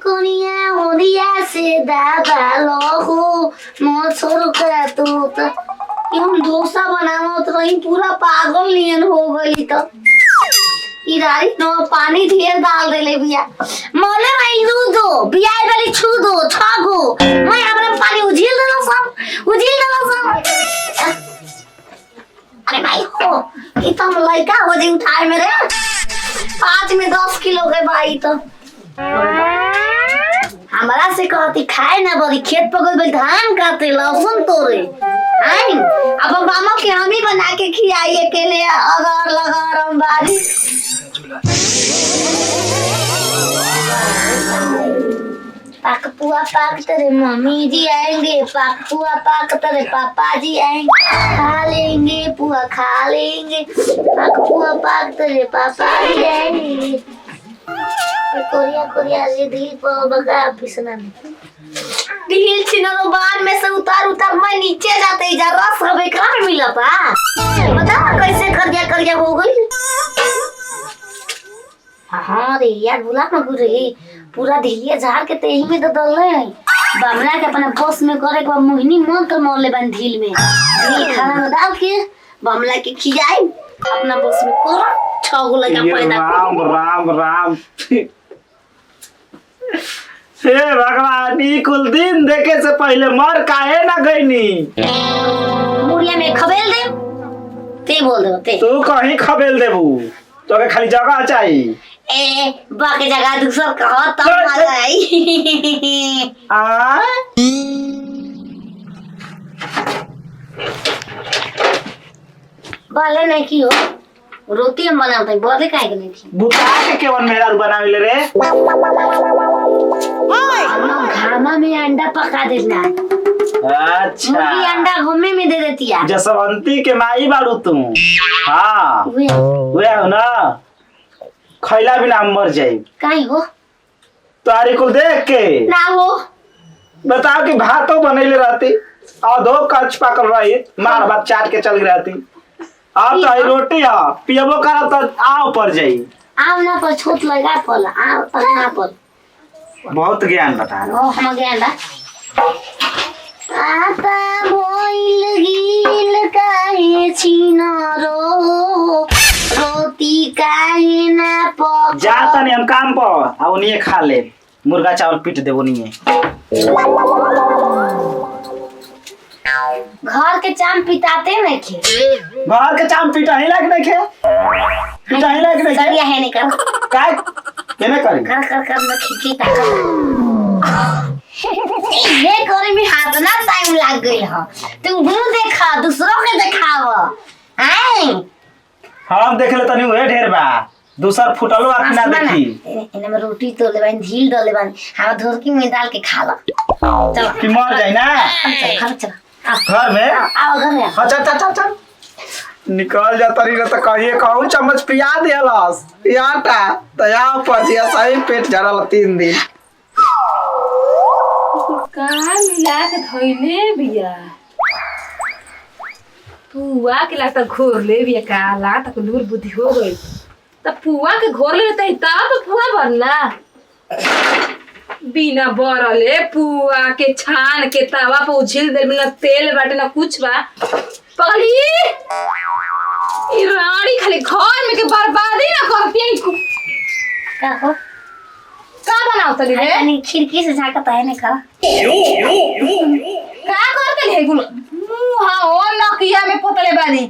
कुनिया होरिया से दादा लोहो मो छोड़ कर तू तो हम डोसा बनावत रही पूरा पागल नियन हो गई तो इरारी न पानी ढेर डाल देले बिया मोले भाई दूधो बिया वाली छू दो छागो मैं हमरा पानी उझिल देला सब अरे भाई हो ई तो हम लड़का हो जे उठाए मेरे 5 में 10 किलो के भाई तो हमरा से कहती खाए ना बड़ी खेत पकड़ बल धान काटे लहसुन तोड़े हैं अब मामा के हम ही बना के खियाइए के लिए अगर लगा रंबारी पाक पुआ पाक तेरे मम्मी जी आएंगे पाक पुआ पाक तेरे पापा जी आएंगे खा लेंगे पुआ खा लेंगे पाक पुआ पाक तेरे पापा जी आएंगे कोरिया ये दिल पर बगा पिसना दिल छिनो बार में से उतार मैं नीचे जाते ही जा रस हवे कहां मिला बा बता कैसे कर दिया हो गई हां रे यार बुला ना गुरे पूरा ढिलिया झाड़ के तेही में तो दल है बामला के अपना बस में करे के मोहिनी मंत्र मोले बन ढील में ढील खाना में डाल के बामला के खियाई अपना बस में कर 6 गो लगा पैदा राम हे भगवान ई कुल दिन देखे से पहले मर काहे ना गईनी मुड़िया में खबेल दे ते बोल दे ते तू कहीं खबेल देबू तोके खाली जगह चाहिए ए बाकी जगह दूसर कहो तब मजा आई आ बाले नहीं की हो रोटी हम बनाते बोले काहे के नहीं थी बुता के केवन मेरा बनावेले रे हम घामा में अंडा पका देना अच्छा मुर्गी अंडा घुमे में दे देती है जसवंती के माई बाड़ू तू हां वे हो ना खैला बिना मर जाई काहे हो तारी कुल देख के ना हो बताओ कि भातो बनैले रहती आधो कच पाकल रही मार भात चाट के चल गई रहती अब तो आई रोटी आ पियबो करब तो आओ पर जाई आओ ना पर छोट लगा पल आओ पर ना पल बहुत ज्ञान बता रहा ओ हम ज्ञान दा आता भइल गिल काहे छिनरो रोटी काहे ना पक जा तनी हम काम पर आ ओनिए खा ले मुर्गा चावल पीट देबो निए घर के चाम पिताते नहीं खे घर के चाम पीटा ही लाग नहीं खे पीटा ही लाग नहीं सरिया है नहीं कर काय केने करी कर मैं खिकी ताका ये करे में हाथ ना टाइम लग गई है तू देखा दूसरों के दिखाव हैं हम देख ले तनी ओए ढेर बा दूसर फुटलो आँख ना देखी इने में रोटी तो लेबन झील डाले बन हम धोरकी में डाल के खा लो चलो कि मर जाई ना चल घर में आओ घर में हां चल निकल जा तरी न त कहिए कहूं चम्मच पिया देलस याटा त यहाँ पचिया सही पेट झरल 3 दिन का मिला के धइले बिया पुआ के लागता घोर ले बिया का लागता को लूर बुद्धि हो गई त पुआ के घोर ले त तब पुआ बनला बिना बरले पुआ के छान के तवा पे उछिल दे बिना तेल बाटे ना कुछ बा पगली ई रानी खाली घर में के बर्बादी ना करती है का हो का बनाओ तली रे नहीं खिड़की से झांकता है नहीं खा का करते है गुल मुंह ओ नकिया में पोतले बानी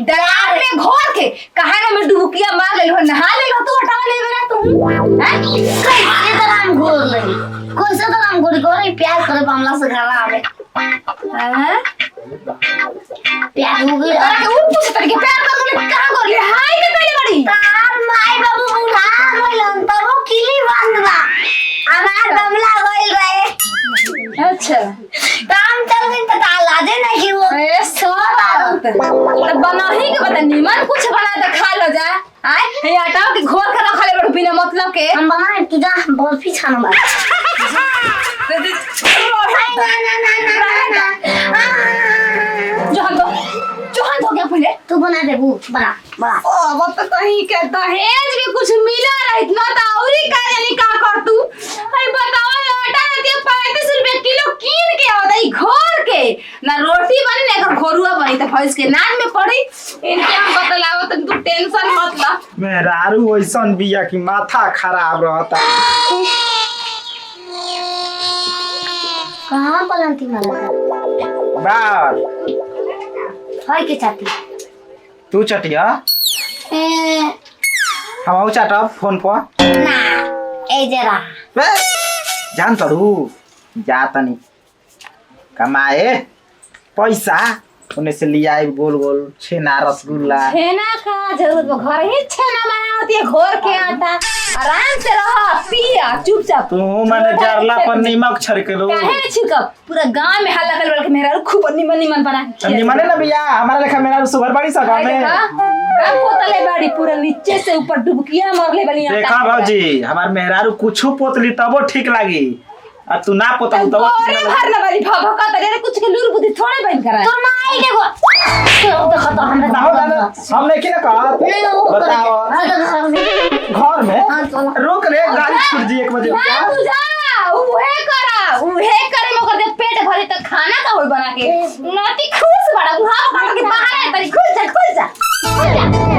दरार में घोर के कहां में डुबकिया मार ले हो नहा ले हो तू हटा ले बेरा तू हैं कैसे दराम घोर लगी कौन सा दराम घोर प्यार करे मामला से घरा आवे हैं प्यार हो गई अरे के ऊपर से करके प्यार कर ले कहां कर ले हाय के पहले बड़ी तार माई बाबू बुला गइलन त वो किली बांधवा हमार बमला गइल रहे अच्छा काम चल गई त लाजे नहीं वो ए सोला तो बनाही के बता निमन कुछ बना दे खा लो जा आय हे आटा के घोर के रख ले बड़ बिना मतलब के हम बनाए तू जा बर्फी छानो बा जोहन हो गया पहले तू बना दे वो बना अब तो कहीं के दहेज के कुछ मिला रहित ना त औरी का जानी का कर तू अरे बताओ मेहरारू ऐसन बिया की माथा खराब रहता। कहाँ पलंती मारा बार है के चाहती तू चटिया ए हम चाटब फोन पर ना ए जरा बे, जान तरू जा तनी कमाए पैसा उन्हें से लिया गोल गोल छेना रसगुल्ला। छेना का जरूरत बा, घर ही छेना बनावती है घोर के आटा। आराम से रह पिया चुपचाप। तू मैंने जरला पर नीमक छिड़के लो। काहे छिड़कब? पूरा गांव में हल्ला कर के मेरा खूब निमन निमन बना के निमने ना भैया हमारा लेखा मेरा सुगर बड़ी सगा में काम पोतले बाड़ी पूरा नीचे से ऊपर डुबकिया मारले बनी। देखा भौजी हमार मेहरारू कुछो पोतली तबो ठीक लागी आ तू ना पोता तब अरे भरना वाली भाभा का तेरे कुछ के लूर बुद्धि थोड़े बन करा तो माई के गो तो खत्म हमने ना हो ना हम लेकिन कहा बताओ घर में रोक रे गाड़ी छूट जी 1 बजे ना तू जा उहे करे मगर जब पेट भरे तो खाना का होई बना के नाती खुश बड़ा बुढ़ा का के बाहर है तरी खुल जा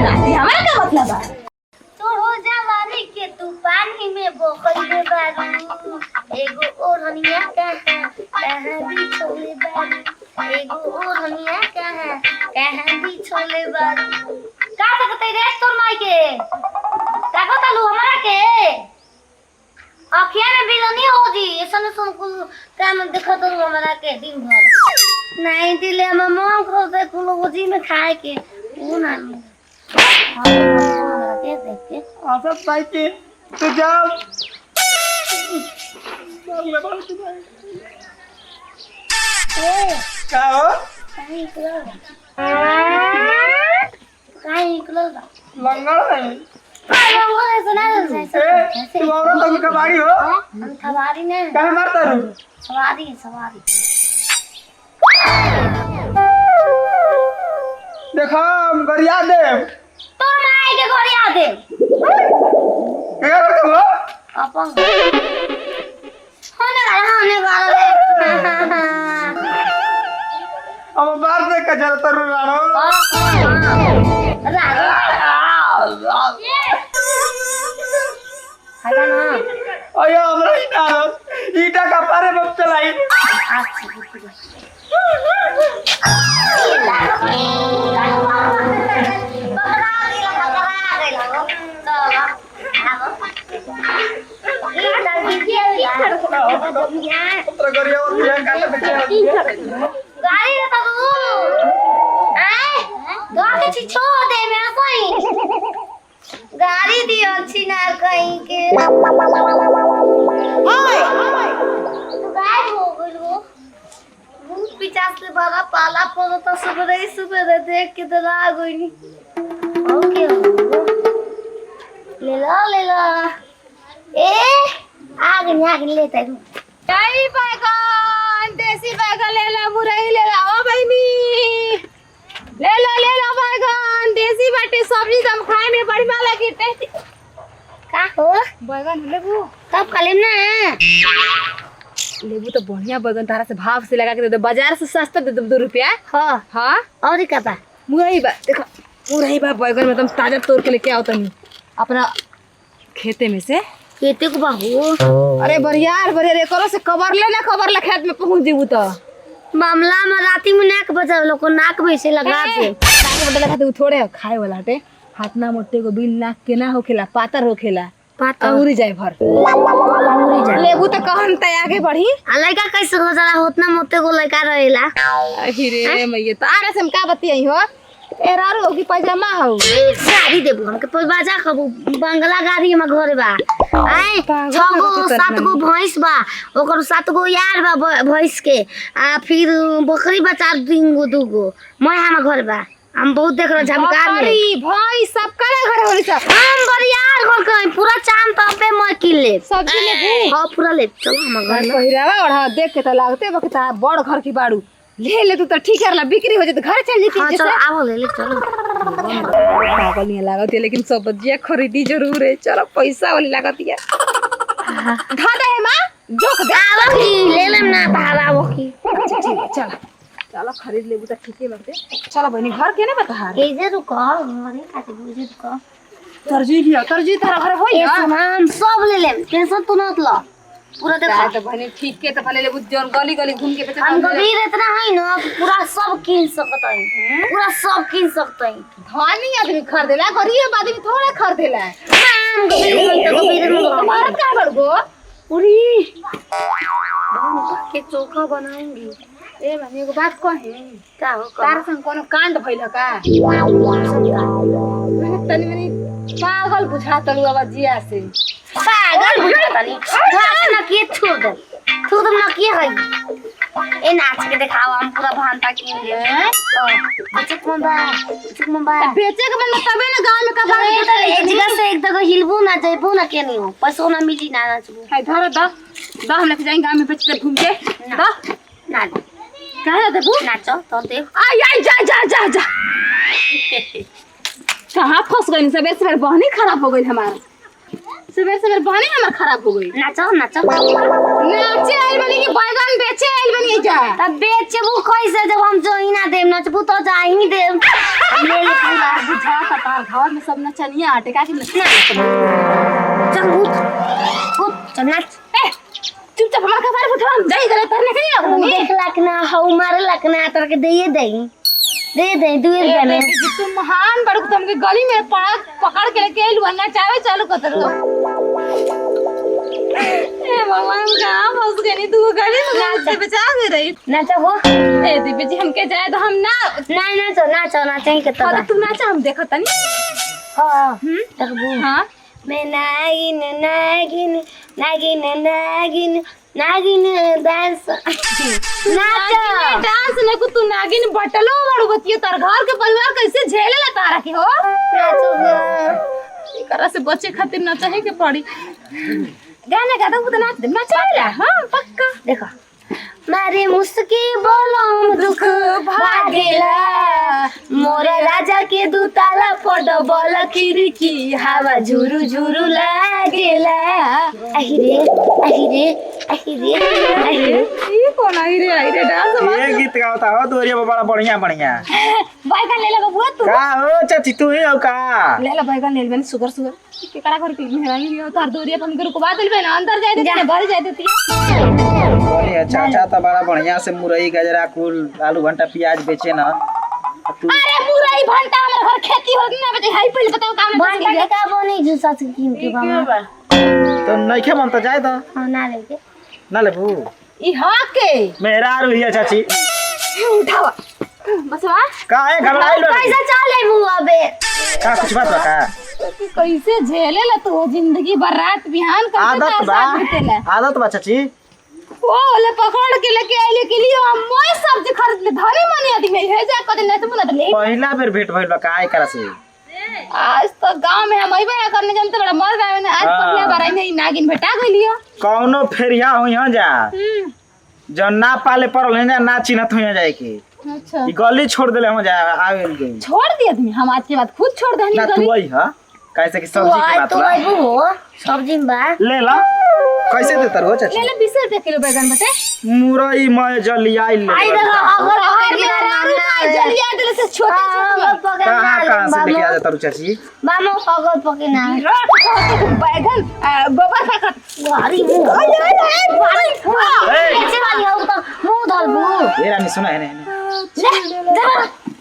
नाती हमारा क्या मतलब है तो हो जवानी के तू पानी में बोकल दे बारू एगो ओढ़निया कहाँ बिछोले बारू एगो ओढ़निया कहाँ बिछोले बारू का सकते रे तोर माई के का कहलू हमरा के अखिया में बिलनी हो जी ऐसन सुन कुल काम देखत रहू हमरा के दिन भर नहीं दिले हम मन को दे कुल ओजी में खाए के ऊ ना आसा भाई के तू जाओ का हो लंगड़ है तू औरत तो कबाड़ी हो हम सवारी नहीं कहे मारता रू सवारी देखो हम गरिया दे तो माई के घरिया दे क्या करते हो अपन होने वाला रे हम बाहर से कचरा तरू राणो हटा ना अयो हमरा ईटा का पारे बम चलाई पुत्र गरिया और बिया काटे बेचे गाड़ी रे तू हैं दो के छिछो दे में सही गाड़ी दी अच्छी ना कहीं के ओए तू गाय हो गइलो भूत पिचास से बड़ा पाला पड़ो तो सुबह देख के तो आ गइनी ओके ले लो ए आगे लेता हूं यही बैगन देसी बैगन ले ला मुरई ले ला ओ बहनी ले लो बैगन देसी बाटे सब्जी दम खाए में बढ़िया लगी टेस्टी का हो बैगन लेबू तब कलेम ना लेबू तो बढ़िया बैगन तारा से भाव से लगा के दे दो बाजार से सस्ता दे दो 2 रुपया हां हाँ और का बा मुरई बा देखो मुरई बा बैगन में तुम ताजा तोड़ के लेके आओ तनी अपना खेते में से केते को बाबू अरे बढ़िया रे करो से कवर ले खेत में पहुंच जीबू तो मामला में राती में नाक बजा लोग को नाक में से लगा दे बदला खाते थोड़े खाए वाला हटे हाथ ना मोटे को बिल नाक के ना होखेला पातर होखेला पातर अंगूरी जाए भर अंगूरी जा लेबू तो कहन त आगे बढ़ी लड़का कैसे हो जाला उतना मोटे को लड़का रहेला अरे मैया तारे से हम का बतियाई हो एरारो हो कि पैजामा हो साड़ी देबू हमके पैबाजा खबू बंगला गाड़ी में घर बा आए 6 गो 7 गो भैंस बा ओकर 7 गो यार बा भैंस के आ फिर बकरी बा 3 गो 2 गो मैं हम घर बा हम बहुत देख रहे झमकार में बकरी भाई सब करे घर होली सब हम बरियार घर के पूरा चांद तबे मैं किन ले सब्जी लेबू हां पूरा ले चलो हम घर में पहिरावा ओढ़ा देख के त लागते बकता बड़ घर की बाड़ू ले तू तो ठीक है बिक्री हो जाए घर चल हां चलो आओ ले चलो पागल नहीं लागत है लेकिन सब्जियां खरीदी जरूर है चलो पैसा वाली लागत है धा दे मां जोक दे आओ की ले लेम ना भावा की चलो खरीद लेबू तो ठीक है लगते चलो बहनी घर के ना बता कैसे रुको घरे खाते बुझे रुको तरजुई लिया तरजुई तारा घर होई ए ना सुन हम सब ले लेम टेंशन तू मत लो पूरा देखा तो भने ठीक के तो भले ले बुद्धन गली गली घूम के बेचे हम गंभीर इतना है ना कि पूरा सब किन सकते हैं पूरा सब किन सकते हैं धनी आदमी खरीदेला गरीब आदमी थोड़ा खरीदेला हम गंभीर में भारत का बड़गो पूरी के चोखा बनाएंगे ए भने एगो बात कहे क्या हो तार संग कोनो कांड भइल का तनी मनी पागल बुझा तलु अब जिया से पागल बुझाता नहीं घास ना के छोड़ दे तू तो ना के है ए नाच के दिखाओ हम पूरा भांटा किन ले चिक मंबा बेचे के मन तबे ना गांव में का भाग एक जगह से एक जगह हिलबू ना जाइबू ना के नहीं हो पैसो ना मिली ना नाचबू हाय धर द हम लेके जाएंगे गांव में बेचते घूम के द ना कहां देबू नाचो तो देख आई आई जा जा जा जा कहां फंस गई सबेर सबेर बहनी खराब हो गई हमारा सबेर सबेर बहनी हमार खराब हो गई नाचो नाचो नाचे आइल बनी कि बैगन बेचे आइल बनी जा तब बेचबू कैसे जब हम जो ही ना देम नाचबू तो जा ही देम ले ले पूरा बुझा का तार घर में सब नचनिया आटे का कि चल भूत चल नाच ए चुपचाप हमार का सारे उठा जाई करे तरने के तू नहीं देख लखना हौ मारे लखना तर के दे दे दुए रुपया में तुम महान बड़ू तुमके गली में पकड़ के लेके आइल वरना चावे चालू कर दो ए भगवान कहां फंस गई तू गली में नाच से बचा के रही नाचो हो ए दीदी जी हमके जाए तो हम ना नाचो नाचेंगे के तब तू नाचा हम देखत नहीं हां तकबू हां मैं नागिन नागिन नागिन नागिन नागिन डांस नाचो डांस ने को तू नागिन बटलो बड़ू बतियो तार घर के परिवार कैसे झेलेला तारा के हो नाचो एकरा से बचे खातिर ना चाहे के पड़ी गाना गा दो तो नाच दे नाचेला हां पक्का देखो मारे मुस्की बोलो दुख भागेला मोरे राजा के दुताला पड़ बोल खिड़की हवा झुरु झुरु लागेला अहिरे अहिरे अहिरे अहिरे ई कौन आई रे डांस ये गीत गाता हो दोरिया बड़ा बढ़िया बढ़िया बैगन ले ले बबुआ तू का हो चाची तू ही हो का ले ले बैगन ले ले सुगर के कड़ा कर के मेहरानी लियो तार दोरिया हम के रुकवा दिल बे ना अंदर जाए देती बाहर जाए देती बोलिए चाचा तो बड़ा बढ़िया से मुरई गजरा कुल आलू भंटा प्याज बेचे ना तू अरे मुरई भंटा हमर घर खेती हो ना बजे हाई पहले बताओ काम भंटा के का बनी जूसा से कीन के बामा तो नहीं खे मन तो जाए तो हां ना लेके ना लेबू ई हां के मेरा रुइया चाची उठावा बसवा का है घबराई लो कैसे चले मुआ बे का कुछ बात बा का कैसे झेलेला तू जिंदगी भर रात बिहान करते आदत बा चाची ओ ले पकड़ के लेके आइले के लिए हम मोय सब्जी खरीद ले धनी मनी आदमी है जा कदे नहीं तो मुना ले पहला बेर भेंट भइल बा का एकरा से आज तो गांव में हम अइबे ना करने जानते बड़ा मर गए ना आज पहले बार आई नहीं नागिन भेटा गइलियो कौनो फेरिया होई हो जा जो ना पाले पड़ल है ना ना चिन्हत होई जाए के अच्छा ई गली छोड़ देले हम जा आवेल गई छोड़ दिया आदमी हम आज के बाद खुद छोड़ देनी ना तू आई हां कैसे की सब्जी की बात तो बा आइबू हो सब्जी में बा ले ला कैसे देतर हो चाची ले ले 20 रुपए किलो बैगन बटे मुरई मैं जलियाई ले आई देखो अगर जलिया दिल से छोटे छोटे कहां से लेके आ जाता चाची मामा अगर पके ना बैगन गोबर फेंकत भारी मुंह ऐसे वाली हो तो मुंह धलबू ये रानी सुना है ने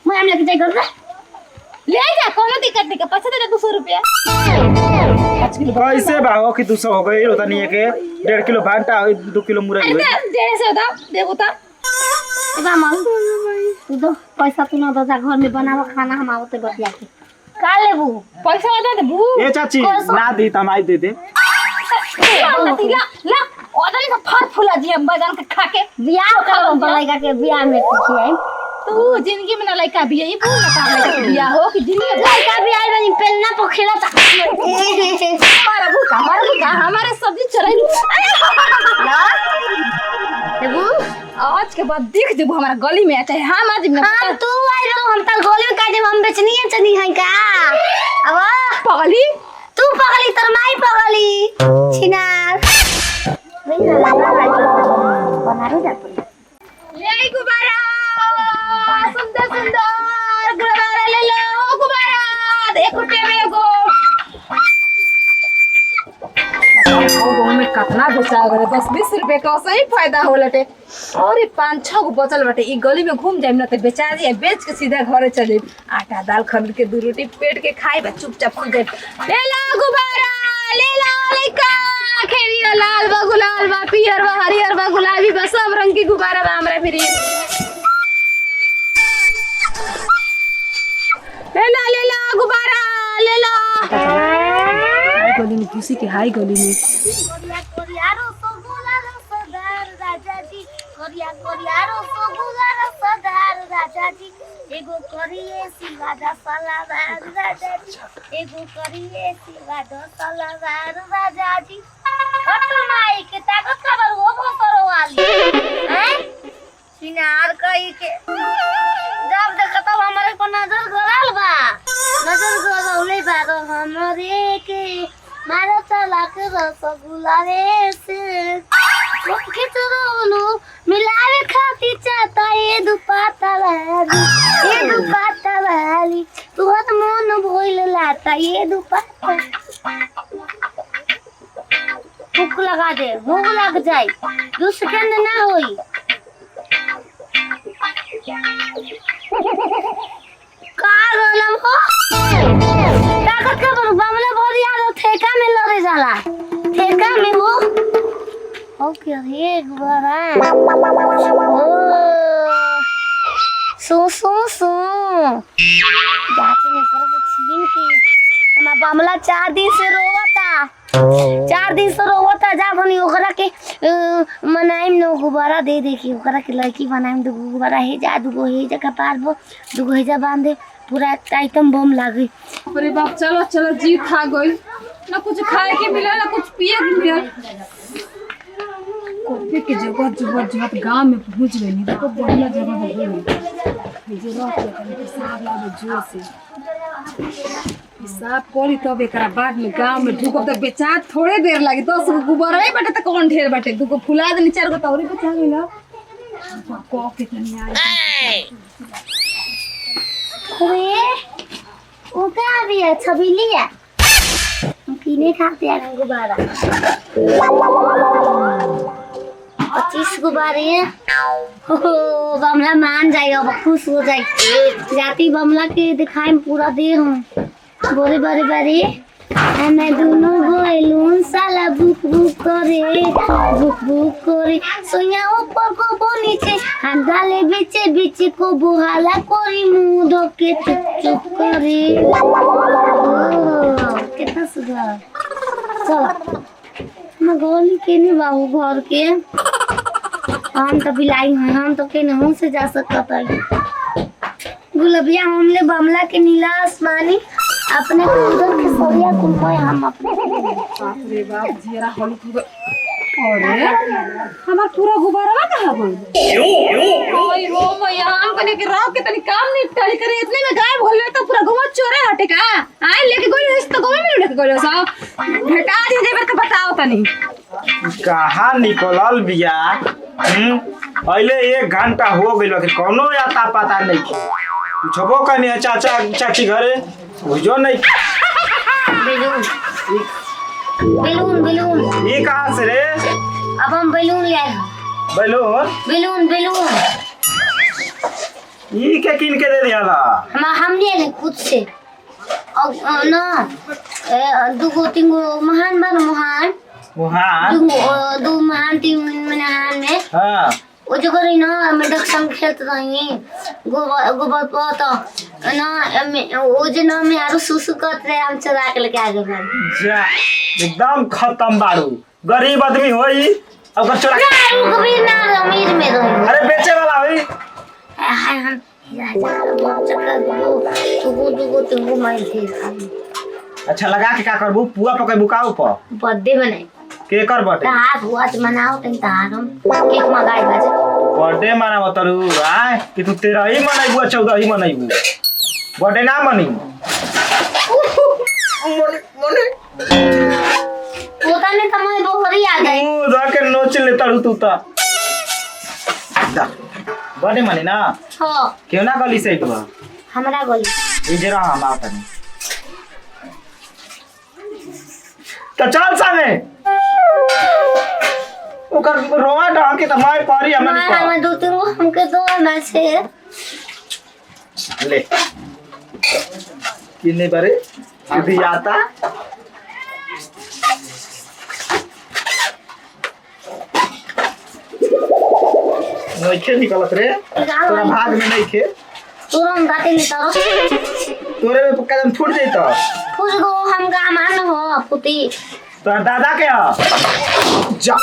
मैं हम लेके जाई घर ले जा कोनो दिक्कत नहीं पैसा दे 200 रुपया 5 किलो कैसे भाव की 200 हो गई होता नहीं है के 1.5 किलो भांटा 2 किलो मुरई हुई दे से होता देखो ता मामा तू तो पैसा तू ना दो घर में बनावा खाना हम आवते बतिया के का लेबू पैसा बता दे बू ए चाची ना दी त माई दे दे ला ला ओदनी का फल फूला जी हम बैगन के खा के बियाह करो लड़का के बियाह में कुछ है तू जिंदगी में ना लड़का भी यही भूल ना काम लड़का बियाह हो कि जिंदगी में लड़का बियाह में पहलना पोखेला था हमारा भूखा हमारे सब्जी चुराई देबू आज के बाद देख देबू हमारा गली में आता है हम आज में हां तू आई तो हम त गोली में काटे हम बेचनी है चनी है का अब पगली तू पगली तर माई पगली छिनार नहीं ना बना रो जा ले आई गुब्बारा सुंदर सुंदर गुब्बारा ले लो गुब्बारा 1 रुपए में एगो कितना बेचा गए 10-20 रुपए का सही फायदा हो लटे। और 5-6 गो बचल बाटे ई गली में घूम जाइम ना तो बेचा दिए, बेच के सीधा घरे चले आटा दाल खरीद के 2 रोटी पेट के खाई बा चुपचाप सो जाए। ले ला गुब्बारा ले ला लइका खेरिया लाल बा गुलाल बा पियर बा हरियर बा गुलाबी बा सब रंग के गुब्बारा बा हमरा फिर ले ला गुब्बारा ले ला गली में किसी के हाई गली में कोरिया कोरिया रसगुल्ला रसदार राजा जी, कोरिया कोरिया रसगुल्ला रसदार राजा जी, एगो करिए सिवादा सलावार राजा जी, एगो करिए सिवादा सलावार राजा जी। खट्टर माई के ताकत खबर हो भसरो वाली हैं सिनार कई के जब देखत तब हमारे को नजर गड़ल बा, नजर गड़ौले बा तो हमरे के मारा चला के रसगुल्ला रे से खिचड़ोनु मिलावे खाती चाहता ये दुपट्टा वाली तुहर मन भइल लाता ये दुपट्टा। भूख लगा दे, भूख लग जाए 2 सेकंड ना होई। का रोलम हो ताकत का बमला भर यार ठेका में लड़े जाला, ठेका में हो क्या रे गुब्बारा ओ सो जाके ने कर छीन के हमार बमला 4 दिन से रोवता, 4 दिन से रोवता जा बनी ओकरा के मनाइम न गुब्बारा दे दे के ओकरा के लड़की बनाइम दो गुब्बारा हे जा दुगो हे जगह पार बो दुगो हे जा बांधे पूरा आइटम बम लागे। अरे बाप चलो चलो जी खा गई ना कुछ खाए के मिला ना कुछ पिए के मिला। कॉफी के जगह गांव में पहुंच गई नहीं तो बढ़िया जगह हो गई जे रख के हिसाब लागे जो से हिसाब करी तब एकरा बाद में गांव में ढुकब त बेचा थोड़े देर लागे 10 गो गुब्बारा ही बाटे त कौन ढेर बाटे 2 गो फुला देनी 4 गो तौरी बेचा गेला कॉफी तनी आई अरे वो क्या भी है छबीली है पीने खाते हैं गुब्बारा 25 गुब्बारे हैं बमला मान जाएगा अब खुश हो जाए जाती बमला के दिखाई में पूरा दे हूँ बोरे बारे बारे मैं दोनों बैलून साला बुक करे सोया ऊपर को बो नीचे हाथ डाले बीचे बीचे को बुहाला कोरी मुंह धोके चुप करे कितना सुधार चल मैं गोली के नहीं बाहू घर के हम तो बिलाई हैं हम तो के नहीं से जा सकता था गुलबिया हमले बमला के नीला आसमानी अपने उधर के सरिया कुंपे हम अपने बाप रे बाप जीरा होली खूब अरे हमार पूरा गुब्बारा कहां गई ओए रो मैं हम कने के राव के तनी काम निपटाई करे इतने में गायब हो गए तो पूरा गुब्बारा चोरे हटे का आए लेके गई तो गोवे में लेके गई सब भेटा दी देबर के बताओ तनी कहाँ निकलल बिया पहले 1 घंटा हो गइल कि कोनो आता पता नहीं पूछबो कनी चाचा चाची घरे बुझो नहीं बेलून बेलून ये कहाँ से रे अब हम बेलून ले आए बैलून बेलून ये क्या किन के दे दिया ला हम ले खुद से और ना 2-3 महान बन महान वहाँ 2 महान 3 महान में हाँ वो जो करी ना मैं संग खेलते रही गोबर तो ना वो जो ना मैं आरो सुसु करते रहे हम चुरा के लेके आ गए जा एकदम खत्म बारू गरीब आदमी होई अब चोरा ना कबीर ना अमीर में रही अरे बेचे वाला होई हाय हम तुमको मार थे अच्छा लगा के क्या करबू पुआ पके बुकाऊ पर बर्थडे बनाई के कर बर्थडे हाथ हुआ मनाओ तन तार हम केक मंगाई बाजे बर्थडे मनाव तरू आय कि तू 13 ही मनाइबू 14 ही मनाइबू बर्थडे ना मनी पता नहीं तुम्हारे बोहरी आ गई तू जाके नोच ले तरू तू ता बर्थडे मनी ना हां क्यों ना गली से तू हमरा गली ये जरा हम आता नहीं तो चल सामने उनकर रोवा ढाके त मैं पारी हमनी मार हम दो तीन गो हमके दो ना से ले किन्ने बारे अभी आता नहीं खे निकलत रे तोरा भाग में नहीं खे तुरंत गाते नहीं तो तोरे में कदम फूट जाई तो फूस गो हम गा मान हो पुती तोरा दादा के ह जा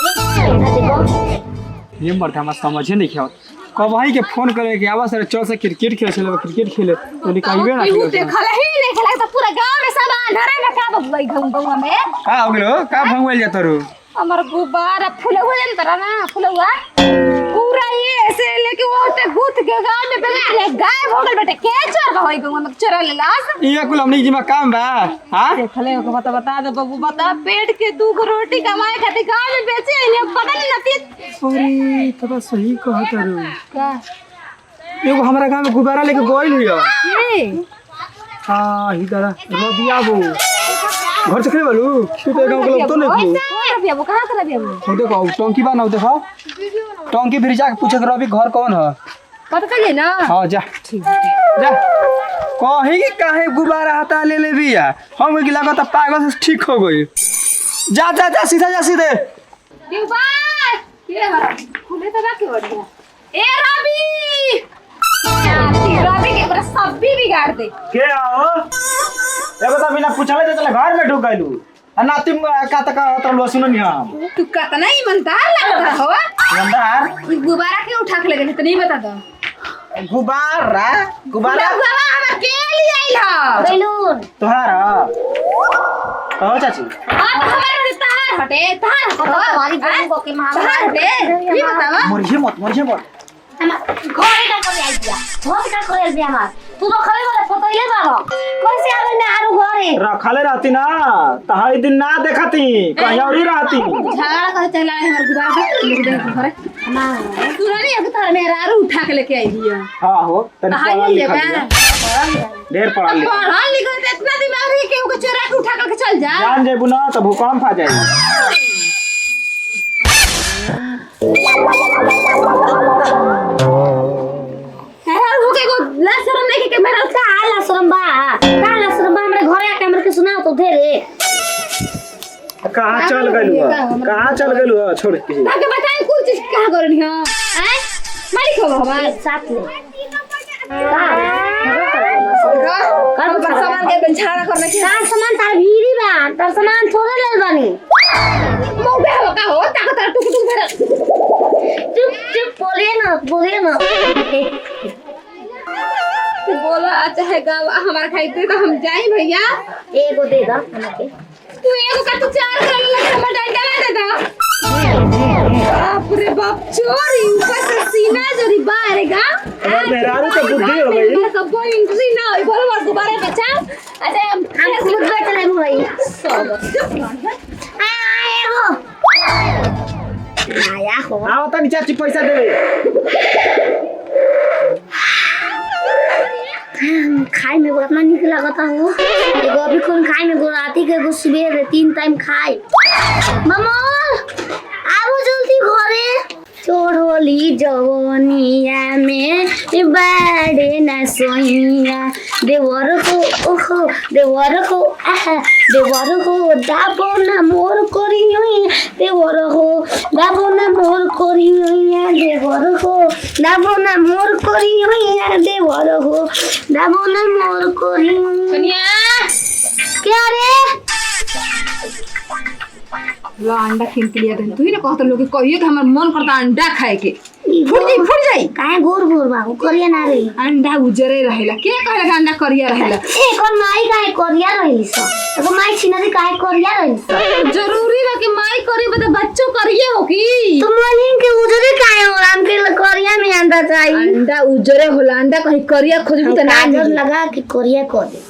ये मरता हमरा समझे नहीं आवत कब भाई के फोन करे के आवाज सर चल से क्रिकेट खेले चले क्रिकेट खेले तो निकालबे ना तू देखल ही नहीं खेला तो पूरा गांव में सब अंधारे में का बगई गौवा में का हो गेलो का भंगवेल जात रू हमर गुब्बारा फुलवा जन तरा ना फुलवा पूरा ये ऐसे लेके वो ते गुथ के गांव में बेले गायब हो गल बेटे के चोर होई गौवा में चोरा ले लास ये कुल हमनी जिमा काम बा हां देखले को बता दे बाबू बता पेट के 2 रोटी कमाए खातिर गांव में बेचे इने पता नहीं नती अरे तब सही कहत रू का एगो हमरा गांव में गुब्बारा लेके गइल हियो ये हां ही दादा रबिया बो घर से खेले बालू तू तो गांव के लोग तो नहीं कौन रबिया वो कहां कर रबिया वो हो देखो टंकी बा ना देखो टंकी फिर जाके पूछे के रवि घर कौन है पता करिए ना हां जा जा कहीं कि काहे गुब्बारा हटा ले ले बिया हम की लागत पागल से ठीक हो गई जा जा जा सीधा जा सीधे क्यों बाय ये हरा खुले तो बाकी बढ़िया ए रवि रवि के पूरा सब भी बिगाड़ दे के आओ एगो त बिना पूछले त चले घर में ढुक गइलू आ नाती का तक तरलो सुन नि हम तू कितना ईमानदार लगता हो गंदार ई गुब्बारा के उठा के लेके तो नहीं बता दो गुब्बारा गुब्बारा गुब्बारा हम के लिए आइल हो बैलून तोहार कहो चाची हां तो हमारे तार हटे तार हमारी बहन को के मार तार हटे ये बतावा मरिए मत हम घरे का करे आई दिया घर का करे दिया हमार तू तो खरे वाला पतइले बारो कैसे आवे ना आरो घरे रखले रहती ना तहाई दिन ना देखती कहीं और ही रहती झगड़ा कर चला है हमारे गुब्बारा का लेके दे घरे ना तू नहीं अब तार मेरा आरो उठा के लेके आई दिया हां हो तनी हां पढ़ा ये लिखा बा दिया ढेर पढ़ा लिखा पढ़ा लिखा तो इतना दिमाग है कि वो चोरा के उठा करके चल जा जान जेबू ना तो भूकंप आ जाएगी यार हो के को लाशरम नहीं के मेरा का आला शरम हमरे घरे आके हमरे के सुनाओ तो ढेरे कहां चल गइलू छोड़ के ताके बताएं कुछ चीज कहां करनी है हैं मालिक हो हमार साथ ले का सामान के बेचारा करने के तार सामान तार भीरी बा तार सामान थोड़े ले बानी मौके हो का हो ताके तार टुक टुक मेरा चुप बोलिए ना तू बोला अच्छा है गाँव हमारा खाइते तो हम जाए भैया एगो दे दा हमके तू एगो का तू 4 कर ले हमर डंडा दे दा बाप रे बाप चोरी ऊपर से सीना जरी बाहरेगा अरे मेहरारू तो बुद्धि हो गई मेरा कब इंट्री ना होई बोलो मार गुब्बारे बचा अरे हम खुद बैठले भाई एगो आया हो आओ तनी चाची पैसा देवे खाए में उतना निक लगता हो एगो अभी कौन खाए में राती के एगो सुबह 3 टाइम खाए मामोल आओ जल्दी घरे चोरली जवनिया में बाड़े न सोइया देवर को दाबो न मोर करी देवर हो दाबो न मोर करी देवर हो दाबो न मोर करी देवर हो दाबो न मोर करी कन्या क्या रे ला अंडा खींच के लिया तू ही ना कहत लोग कहिए कि हमर मन करता अंडा खाए के फुट जाई काहे गोर बाबू करिया ना रे अंडा उजरे रहेला के कहला कि अंडा करिया रहेला ए कोन माई काहे करिया रहिली स एगो माई छिनरी काहे करिया रहिली स जरूरी बा कि माई करी बता बच्चों करिए हो की तुम मलिन के उजरे काहे हो राम के करिया में अंडा चाहिए अंडा उजरे होला अंडा कहीं करिया खोजबू त ना काजर लगा के करिया कर दे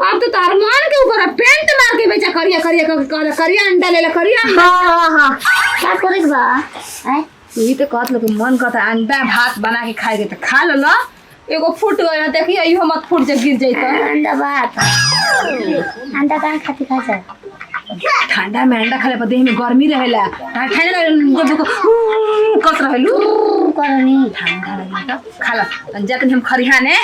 अब तो तार मान के ऊपर पेंट मार के बेचा करिया अंडा लेला करिया हां क्या करे बा यही तो कहत लोग मन करता अंडा भात बना के खाए तो खा लो ना एगो फूट गया देखिए इहो मत फूट जे गिर जाई तो अंडा भात अंडा कहाँ खाती खा जा ठंडा में अंडा खाले पर देह में गर्मी रहेला ठंडा कस रहेलू करनी ठंडा लगेगा खा लो जाके हम खरिहाने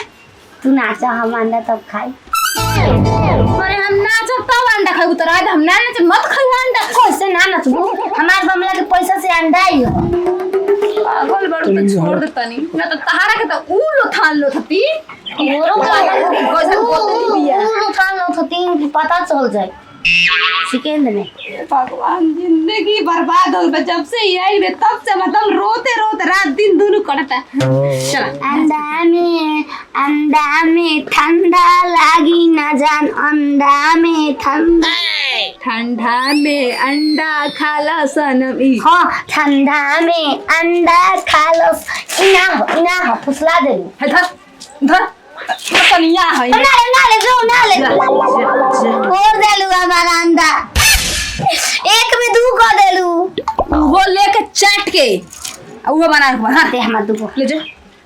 तू नाचा हम अंडा तब खाई अरे हम नाचब तब अंडा खाबू तो रात हम ना नाच मत खाई अंडा कैसे ना नचबू हमार बमला के पैसा से अंडा ही हो पागल बड़ू तो छोड़ देता नहीं ना तो तहारा के तो उलो थान लो थपी मोरो कैसे बोलते बिया उठा लो तो तीन की पता चल जाए सेकेंड में भगवान जिंदगी बर्बाद हो गई जब से यही रे तब से मतलब रोते रोते रात दिन दोनों कटता चला अंडा में ठंडा लागी ना जान अंडा में ठंडा में अंडा खाला सनम ई हाँ ठंडा में अंडा खा लो इना हो फुसला दे है धर कनिया है ना ले और देलू हमारा अंडा एक में दू को देलू वो लेके चाट के वो बना के हां दे हमार दूगो ले जा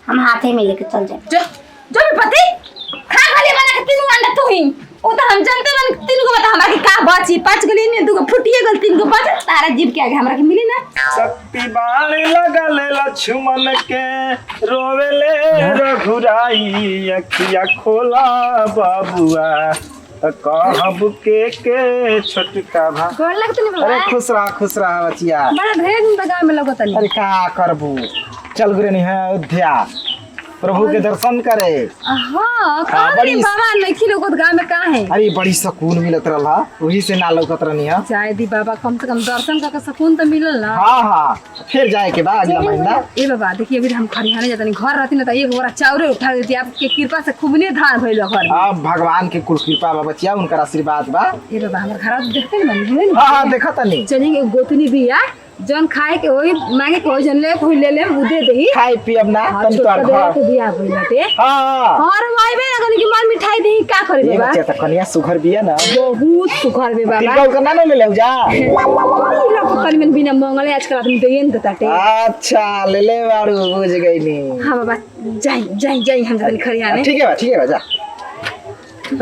हम हाथे में लेके चल जाए जो भी पति खा खाली बना के तीन अंडा तू ही वो तो हम जानते मन तीन को बता हमरा के का बची पांच गली ने दू को फुटिए गल तीन को बच तारा जीव के आगे हमरा के मिली ना शक्ति बाण लगल लक्ष्मण के रोवेले रघुराई अखिया खोला बाबुआ कहब के छोटका भा गोर लगत नहीं अरे बाबा खुश रहा बचिया बड़ा ढेर दिन तक गांव में लगत नहीं अरे का करबू चल गुरे नहीं है अयोध्या प्रभु के दर्शन करे हां का बड़ी- बाबा नहीं लोगत गांव में का है अरे बड़ी सुकून मिलत रहा वही से ना लौकत रहनी है चाहे दी बाबा कम से कम दर्शन करके सुकून तो मिलल ना हाँ फिर जाए के बाद अगला महीना ए बाबा देखिए अभी हम खरियाने जाते नहीं घर रहती ना तो एक बोरा चाउरे उठा देती आपके कृपा से खूब ने धान भइल घर में अब भगवान के कुल कृपा बा बचिया उनका आशीर्वाद बा ए बाबा हमर घर देखते नहीं मन हाँ देखा तनी चलिए गोतनी बिया जौन खाए के वही मांगे के वही जन ले कोई ले ले उ दे देही खाई पियब ना हाँ, तनी छोटका तोर देवा घर के बिया भइल बाटे हाँ और वाइबे ना कनी कि मार मिठाई देही का करे ये बाबा बच्चा त कनिया सुघर बिया ना बहुत सुखर बे बाबा तिलका उलका ना ले ले जा लोग कनी में बिना मंगले आजकल आदमी देन देताटे अच्छा ले बारू बुझ गई नी हां बाबा जाई हम जतनी खरियाने ठीक है बा जा ए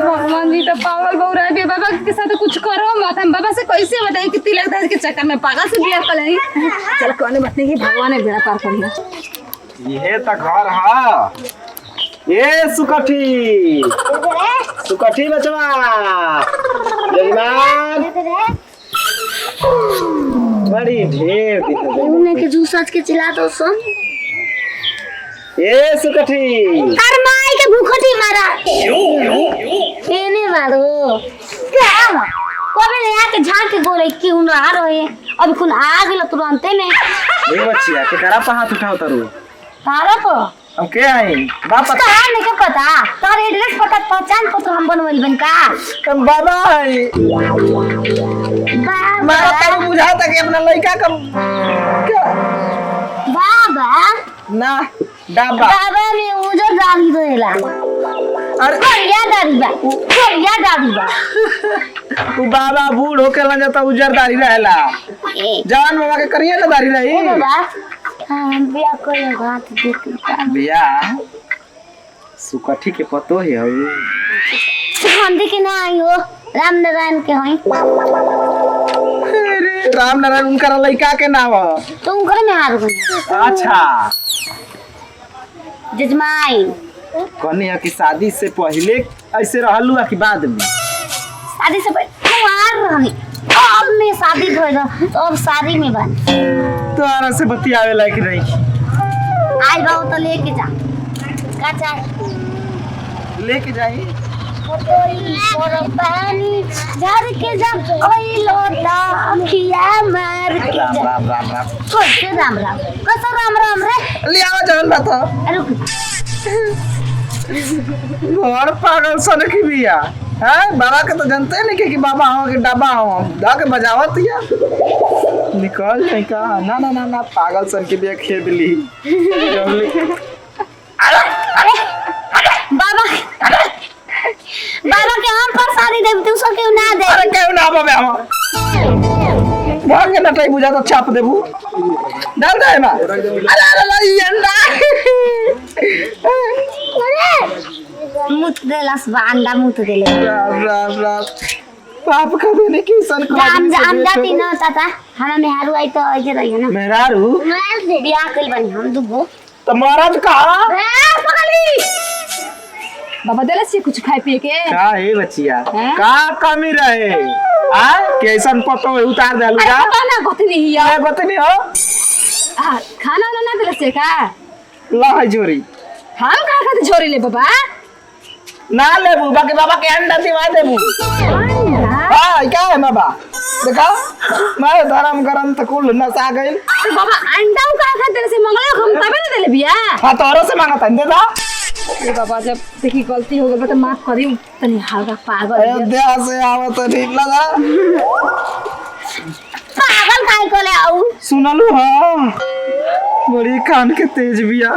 भगवान जी तो पागल बहु रहे बे बाबा के साथ कुछ करो मत हम बाबा से कैसे बताएं कि तिलक दहेज के चक्कर में पागल से बियाह कर लेनी चल कोने बात नहीं कि भगवान ने बेड़ा पार कर लिया ये त घर है ए सुकठी बचवा जजमान बड़ी ढेर दिख रही। उन्हें के जूस आज के चिल्ला दो सुन ए सुकठी हर माई के भूखटी मारा एने मारो क्या कोबे ले आके झांक के गोरे क्यों ना आ रहे अब कुन आ गेल तुरंत ने ए बच्चिया के करा पे हाथ उठाओ तारू तारा को हम के आई वापस कहां नहीं के पता तारे एड्रेस पता पहचान पत्र हम बनवल बन का हम बाबा आई मारा तारू बुझा तक अपना लड़का का क्या बाबा ना डाबा बाबा ने उजर डाली देला अरे बढ़िया डाली बा तू बाबा बूढ़ होके लग जाता उजर दाढ़ी रहेला ए जवान बाबा के करिए ना दाढ़ी रही बाबा हां बिया कोई बात देख बिया सुकठी के पतो है सुगंधी के ना आई हो राम नारायण के होई राम नारायण उनका लड़का के नाम है तुम घर में हार गई अच्छा जजमाई कन्या की शादी से पहले ऐसे रहलू कि बाद में शादी से पहले कुंवार रहनी अब में शादी भइल तो अब शादी में बन तोरा से बतियावे लायक नहीं आई बाबू तो लेके जा का चाहे लेके जाई और पानी झर के जा ओई लोटा अखिया मार के राम जा राम राम राम कैसे राम राम कैसे राम राम रे ले आवा जवन बात रुक घर पागल सन की बिया हैं बाबा के तो जानते नहीं कि बाबा हो कि डाबा हो जाके बजावत या निकल जाए का ना ना ना ना पागल सन की बिया खेबली बाबा बाबा के हम पर शादी दे तू सब क्यों ना दे अरे क्यों ना बाबा हम भाग के नटाई बुझा तो छाप देबू डाल दे ना अरे अरे ये अंडा मुत देलस बा अंडा मुत देले राम राम राम पाप का देने की सन को हम जाती ना ताता हमारा मेहरारू आई तो ऐसे रही है ना मेहरारू मैं बियाह कइल बनी हम दुगो तो महाराज कहा पकड़ी बाबा देले से कुछ खाए पिए के का है बच्चिया हैं? का कमी रहे आ कैसन पतो उतार दे अरे लुगा पता ना गोतनी हिया मैं बतनी हो खाना ना देले से का ला है जोरी हम का खाते झोरी ले बाबा ना लेबू बाकी बाबा के अंडा दिवा देबू हां क्या है बाबा देखा मैं धर्म करम त कुल नसा गइल तो बाबा अंडा का खाते से मंगला हम तबे ना देले बिया हां तोरो से मांगत है दे दा ए बाबा जब देखी गलती हो गई तो माफ करियो तनी हल्का पागल अयोध्या से आवत ठीक लगा पागल काहे को ले आऊ सुनलू हां बड़ी कान के तेज बिया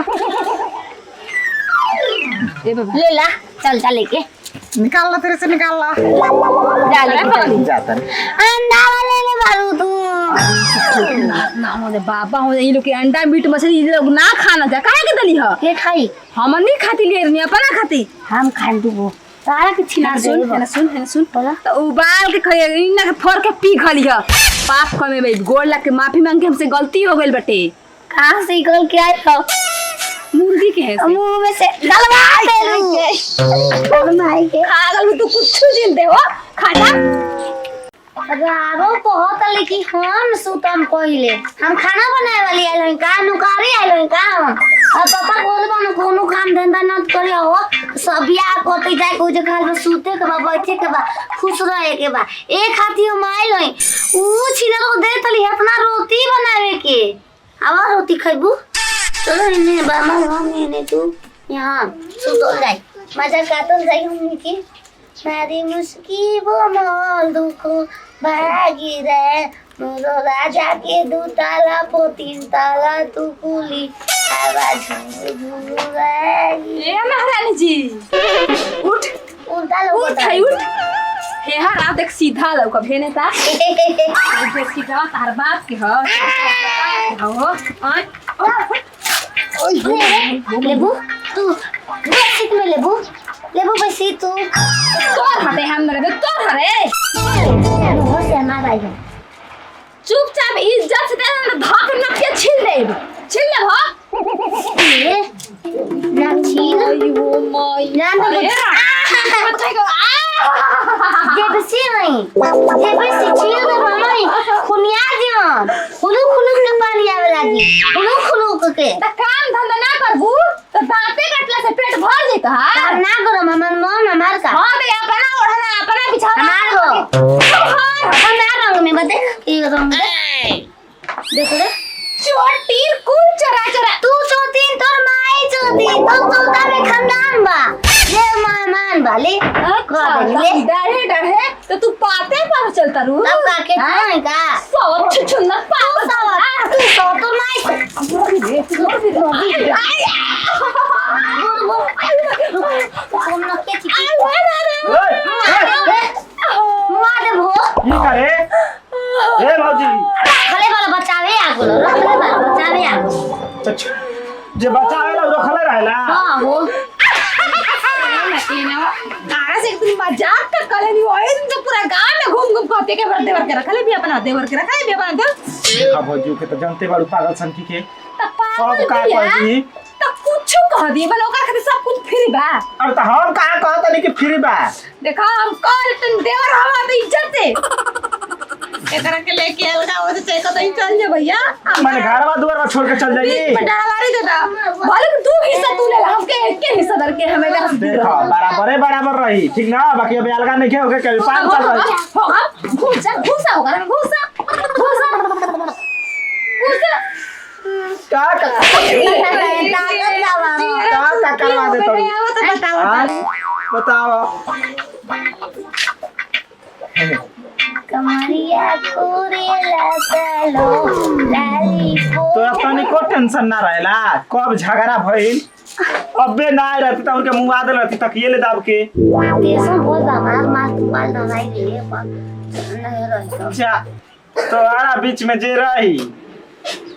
ए बाबा ले ला चल चल लेके निकाल ला तेरे से निकाल ला जा ले पकड़ी जाता अंडा वाले ले बारू तू ना होने बाबा हो ये लोग के अंडा मीट मछली ये लोग ना खाना जा काहे के दली ह के खाई हम नहीं खाती ले नहीं अपना खाती हम खान दुगो सारा के छिना दे सुन बोला तो उबाल के खाइए इन्ना के फोड़ के पी खली ह पाप कमे भाई गोड़ लग के माफी मांग के हमसे गलती हो गइल बटे कहां से निकल के आई हो मुर्गी के है से मुंह में से डलवा दे माई के पागल में तू कुछ जिंदे हो खाना रारो कहत लेकिन हम सुतम पहिले हम खाना बनाए वाली आइल हई का नुकारी आइल हई का हम अब पापा बोल बन कोनो काम धंधा न करे हो सब बियाह करते जाए को जे खाल में सूते के बा बैठे के बा खुश रहे के बा एक हाथी हम आइल हई ऊ छिनरो दे तली अपना रोटी बनावे के आवा रोटी खइबू चलो इने बामा हम इने तू यहां सुतो जाए मजा काटल जाई हम के मारी मुस्की वो मोल दुखो भागी रे मोरो राजा के दू ताला पो तीन ताला तू कुली आवाज ए महारानी जी उठ उल्टा लोग उठ है उठ हे हर आप देख सीधा लौका भेने ता देख सीधा तार बाप के ह हो लेबू तू बेसिक में लेबू पैसे तू तोर हटे हम मेरे तोर हरे हो से हमारा आई चुपचाप इज्जत से तेरा धाक न के छील ले हो ये ना छीन अयो माय ना जब से छील दे माई खुनिया दियन खुलू के पानी आवे लागी खुलू के त काम धंधा ना करबू तो दांते कटला से पेट भर जइता काम ना करो हमर मन हमार का हां बे अपना ओढ़ना अपना बिछाना हमार हो हमार रंग में बता की रंग देख रे चोटीर कुल चरा चरा तू चोतीन तोर माई चोतीन तो चोता में खानदान बा ये मेहमान वाले डरे डरे तो तू पाते पर चलता रू तब का के थाई का सौ छुछुंदा पाव तू सो तो माई कौन न के चिकी मुआ दे भो की करे ए भौजी खले वाला बचावे आ गेलो रखले वाला बचावे आ गेलो जे बचावे ला रखले रहला हां हो गाना से एक दिन मजाक कर कले नहीं ओए तो पूरा गांव में घूम घूम कहते के देवर के रखले भी अपना देवर के रखले भी अपना देवर देखा भौजी के तो जानते बाड़ू पागल सन की के पागल सब का कहती तो कुछ कह दिए बल ओकर खातिर सब कुछ फ्री बा अब तो हम का कहत नहीं कि फ्री बा देखा हम कल तुम देवर हवा तो इज्जत से एकरा के लेके अलगा हो से कत ही चल जा भैया मैंने घरवा दुआर छोड़ के चल जाई पटावारी देता बोले कि तू हिस्सा तू ले ला हमके एक के हिस्सा दर के हमें देखो बराबर रही ठीक ना बाकी अब अलगा नहीं होके के 5 साल रही होगा घुसा होगा घुसा का करवा दे तो बताओ कमरिया कोरेला सालो लाली तो अपनी को टेंशन ना रहेला कब झगड़ा भइल अबे ना रहती तो उनके मुंह आदल रहती तक ये ले दाब के देशों बोल मार तुम्हाल ना नहीं ले पर नहीं रही अच्छा तो आरा बीच में जे रही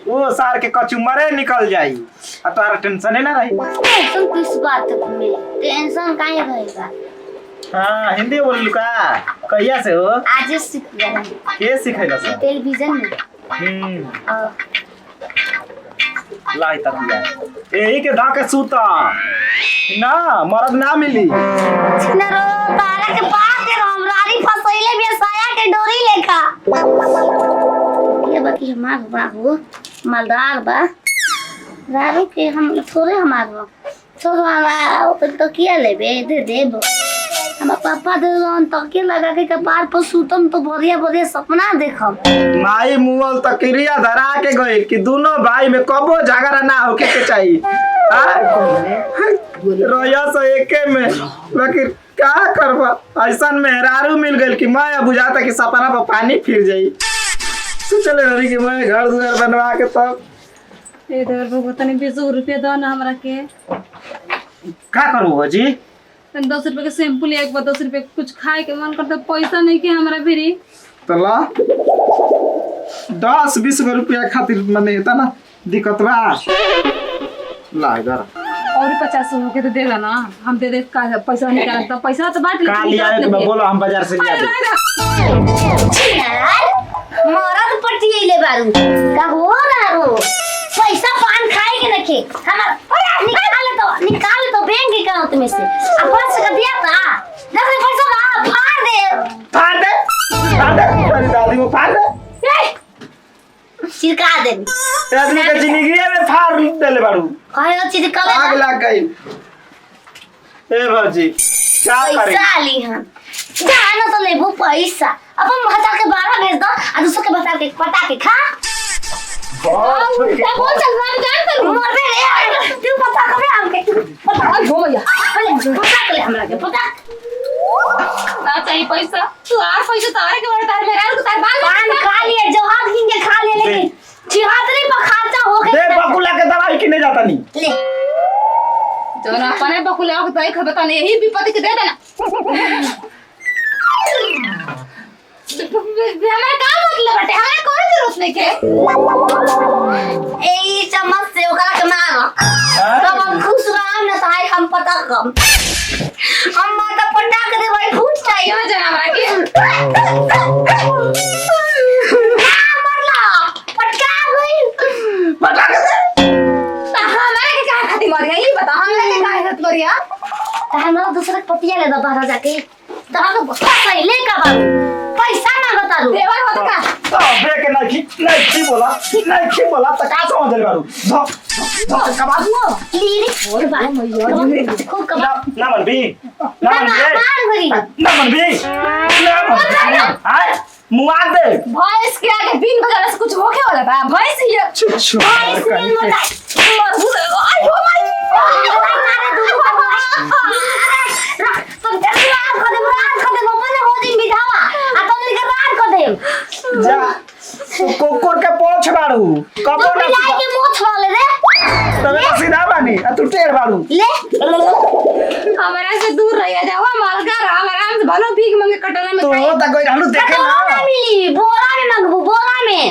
वो सार के कचुमरे निकल जाई आ तोरा टेंशन है ना रही टेंशन किस बात को मिले टेंशन काहे रहेगा हां हिंदी बोल लुका कहिया से हो? आज सीख गया के सिखैला सर? टेलीविजन में। लाई तकिया यही के धाके सूता ना मरद ना मिली। छिनरो तारा के बात के हमरारी फसैले भी साया के डोरी लेखा। ये बाकी हमार बाबू मालदार बा दारू के हम थोड़े हमार बा छोड़ हमारा तो किया लेबे दे देब। हम पापा दे रोन तकिया लगा के कपार पर सूतम तो बढ़िया बढ़िया सपना देखम। माई मुअल तकरिया धरा के गई कि दोनों भाई में कबो झगड़ा ना होके के चाहिए। रोया सो एके में लेकिन क्या करबा ऐसा मेहरारू मिल गई कि मैं बुझाता कि सपना पर पानी फिर जाई। सोचले रही कि मैं घर दुआर बनवा के तब इधर बाबू तनी 20 रुपया दो ना हमरा के। का करू जी? 10 रुपए के शैम्पू ले एक 10 रुपए कुछ खाए के मन करता पैसा नहीं के हमरा फिरी। तला 10-20 रुपया खातिर मने था ना दिक्कत बा। ला इधर और 50 हो के तो देला ना हम दे दे का पैसा निकाल तो पैसा तो बांट का लिया है कि बोलो हम बाजार से लिया दे। यार मरद पट्टी ले बारू का हो ना रो पैसा पान खाए के नखे हमार निकाल तो बैंक अकाउंट में से अब बस कर दिया था 10 पैसा ला फाड़ दे तेरी दादी को फाड़ दे छिड़का दे आदमी के जिंदगी में फाड़ देले बाड़ू। कहे चीज कर आग लग गई। ए बाजी क्या करें? पैसा ली हम जाना तो लेबो पैसा अपन भता के 12 भेज दो और दूसरे के बता के पटा के खा। क्या बोल चल रहा है जान कर मर बे रे तू पता कबे हमके पता हो भैया पता कर ले हमरा के पता ना चाहिए पैसा तू आर पैसा तारे के बड़ा तार मेरा को तार बाल पान खा लिए जो हाथ गिन के खा ले लेकिन छिहत्तरी पर खर्चा हो दे गया बकुला के दवाई किने जाता नहीं ले जो ना अपने बकुले को दई खबता नहीं यही विपत्ति के दे देना। हमारा का मतलब बटे हमारे कोई जरूरत नहीं के ए चम्मच से ओकरा के मारो तब हम खुश रहम ना ताई हम पता कम हम माता पटा के दे भाई फूट चाहिए यो जना हमरा के मरला पटका गई बता के दे। हमारे के का खाती मर गई बता हमरा के का खाती मरिया तो हमारा दूसरा पटिया ले दो बाहर जाके तो हम पैसा ले का बाबू पैसा ना बता दो देवर हो तो का तो बे के नहीं बोला तो का समझ ले बाड़ू। धो कबाब लीली और बात मैया खूब कमा ना मन भी ना मन भी ना मन भी हाय मुआ दे भैंस के आगे बिन बजाने से कुछ होके वाला बा भैंस ये छुच्छू भाई सुन मत मरबू आई हो भाई मारे तुम जल्दी रात को दे अपने हो दिन बिठावा आ तुम के रात को दे जा कुकुर के पोछ बाड़ू कबो तुम ना मिलाई के मुंह छोड़ ले तबे तो सीधा बानी आ तू टेढ़ बाड़ू ले हमारे से दूर रहिया जाओ मालका आराम से भलो भीख मांगे कटोरा में तो तक कोई रहलू देखे कटोरा ना मिली बोरा में मंगबू बोरा में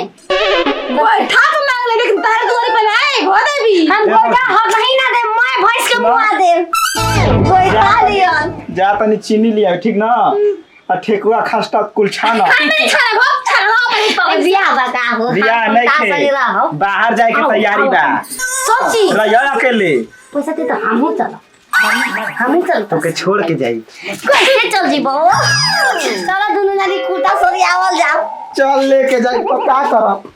बैठा तो मांग ले लेकिन तारे दूर पे आए घोड़े भी हम गोटा हम नहीं ना दे मैं भैंस के मुआ दे कोई खा लिया जा तनी चीनी लिया ठीक ना आ ठेकुआ खस्ता कुल छाना नहीं खाना बहुत छाना बियाह बका हो बियाह नहीं खे बाहर जाए के तैयारी बा सोची रहियो अकेले पैसा दे तो हम चल तो के छोड़ के जाई कैसे चल जीबो चलो दोनों जानी कुटा सोरी आवल जाओ चल लेके जाई तो का करब